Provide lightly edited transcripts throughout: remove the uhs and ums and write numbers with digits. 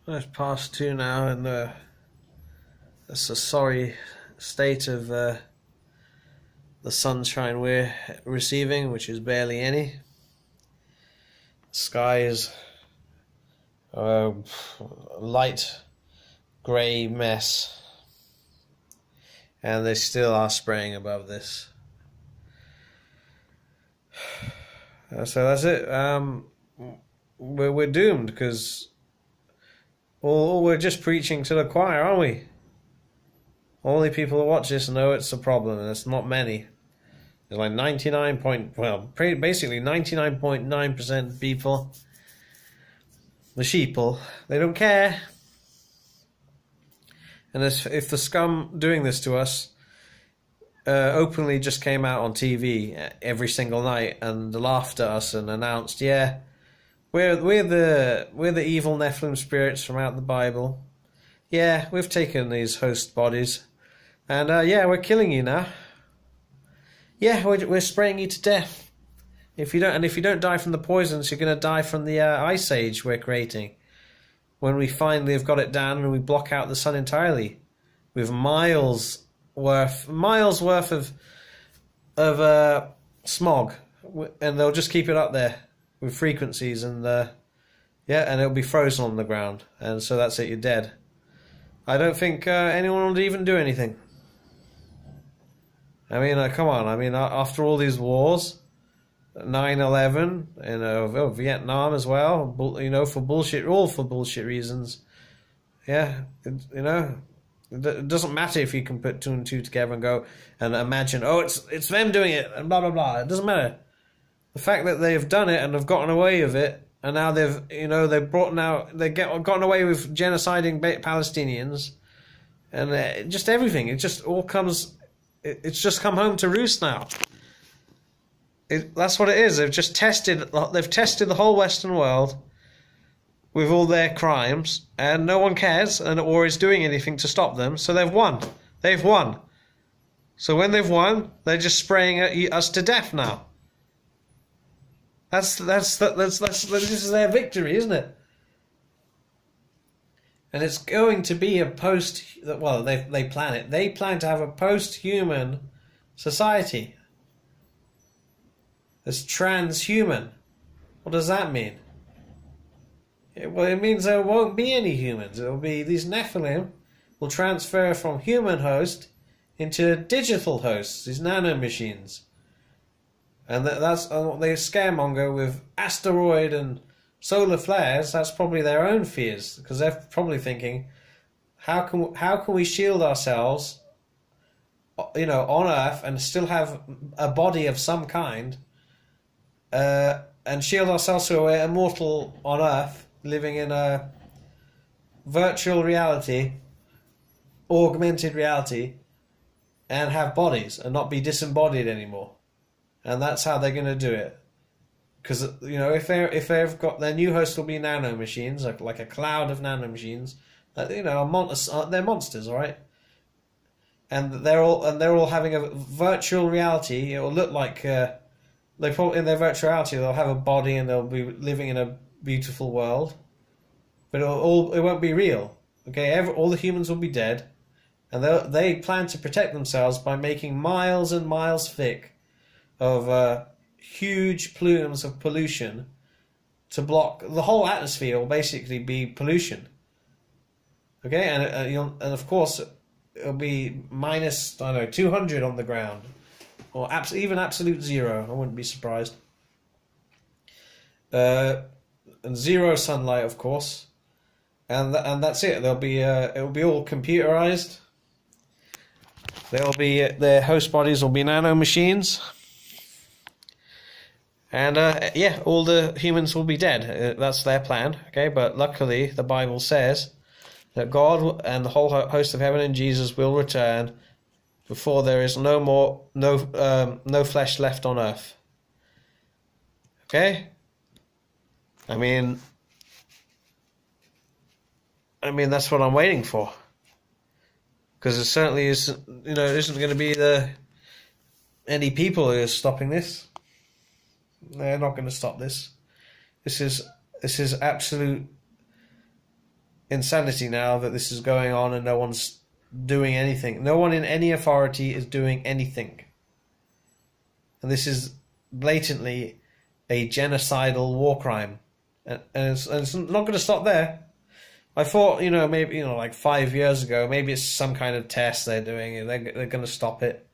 It's past 2 now, and it's a sorry state of the sunshine we're receiving, which is barely any. The sky is a light grey mess, and they still are spraying above this. So that's it. We're doomed, because we're just preaching to the choir, aren't we? Only people who watch this know it's a problem, and it's not many. There's like basically 99.9% people, the sheeple, they don't care. And if the scum doing this to us openly just came out on TV every single night and laughed at us and announced, yeah, we're the evil Nephilim spirits from out the Bible. Yeah, we've taken these host bodies, and yeah, we're killing you now. Yeah, we're spraying you to death. If you don't die from the poisons, you're going to die from the ice age we're creating. When we finally have got it down and we block out the sun entirely, with miles worth of smog, and they'll just keep it up there with frequencies, and yeah, and it'll be frozen on the ground, and so that's it. You're dead. I don't think anyone would even do anything. I mean, come on. I mean, after all these wars, 9/11, Vietnam as well, for bullshit, all for bullshit reasons. Yeah, it doesn't matter if you can put 2 and 2 together and go and imagine, oh, it's them doing it, and blah blah blah. It doesn't matter. The fact that they've done it and have gotten away with it, and now they've gotten away with genociding Palestinians, and just everything. It just all comes. It's just come home to roost now. That's what it is. They've tested the whole Western world with all their crimes, and no one cares or is doing anything to stop them. So they've won. They've won. So when they've won, they're just spraying us to death now. This is their victory, isn't it? And it's going to be they plan it. They plan to have a post-human society. It's transhuman. What does that mean? It means there won't be any humans. It'll be these Nephilim will transfer from human host into digital hosts, these nanomachines. And that's what they scaremonger with asteroid and solar flares. That's probably their own fears, because they're probably thinking, how can we shield ourselves, on Earth and still have a body of some kind, and shield ourselves so we're immortal on Earth, living in a virtual reality, augmented reality, and have bodies and not be disembodied anymore. And that's how they're going to do it. Because if they've got their new host will be nanomachines, like a cloud of nanomachines, they're monsters, all right. And they're all having a virtual reality. It will look like in their virtual reality they'll have a body and they'll be living in a beautiful world, but it won't be real. Okay, all the humans will be dead, and they plan to protect themselves by making miles and miles thick of huge plumes of pollution to block the whole atmosphere. Will basically be pollution. Okay, and of course it'll be minus 200 on the ground, or even absolute zero. I wouldn't be surprised. And zero sunlight, of course, and that's it. It'll be all computerized. Their host bodies will be nanomachines. And yeah, all the humans will be dead. That's their plan. Okay, but luckily the Bible says that God and the whole host of heaven and Jesus will return before there is no flesh left on earth. Okay. I mean that's what I'm waiting for. Because it certainly isn't. It isn't going to be any people who are stopping this. They're not going to stop this. This is absolute insanity now that this is going on and no one's doing anything. No one in any authority is doing anything. And this is blatantly a genocidal war crime. And it's not going to stop there. I thought, maybe, like 5 years ago, maybe it's some kind of test they're doing. They're going to stop it.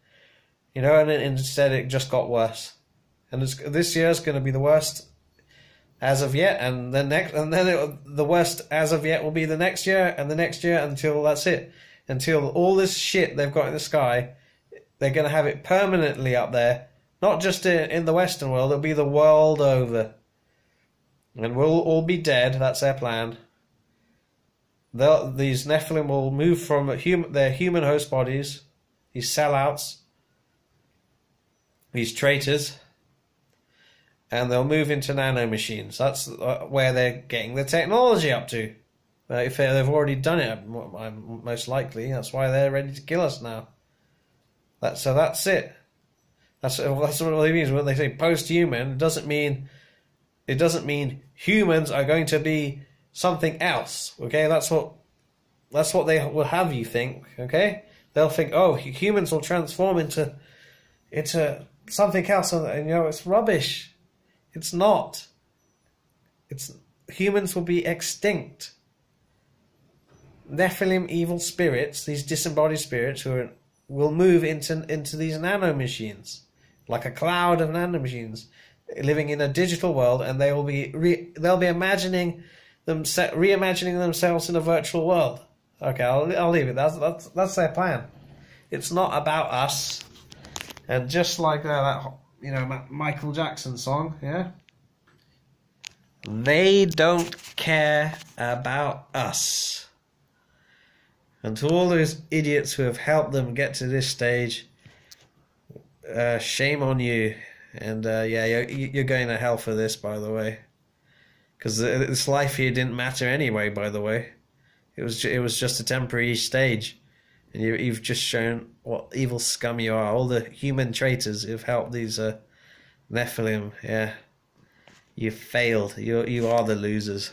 And instead it just got worse. And this year's going to be the worst as of yet. And the worst as of yet will be the next year and the next year until that's it. Until all this shit they've got in the sky, they're going to have it permanently up there. Not just in the Western world, it'll be the world over. And we'll all be dead, that's their plan. These Nephilim will move from their human host bodies, these sellouts, these traitors, and they'll move into nanomachines. That's where they're getting the technology up to. If they've already done it, most likely, that's why they're ready to kill us now. So that's it. That's what it means when they say post-human. It doesn't mean humans are going to be something else. Okay, that's what they will have you think. Okay, they'll think, oh, humans will transform into something else, and it's rubbish. It's not. Humans will be extinct. Nephilim evil spirits, these disembodied spirits, will move into these nanomachines, like a cloud of nanomachines, living in a digital world, and they'll be reimagining themselves in a virtual world. Okay, I'll leave it. That's their plan. It's not about us. And just like that Michael Jackson song, yeah. They don't care about us. And to all those idiots who have helped them get to this stage, shame on you. And you're going to hell for this, by the way. Because this life here didn't matter anyway, by the way. It was just a temporary stage. And you've just shown what evil scum you are. All the human traitors who've helped these Nephilim, yeah. You failed. You are the losers.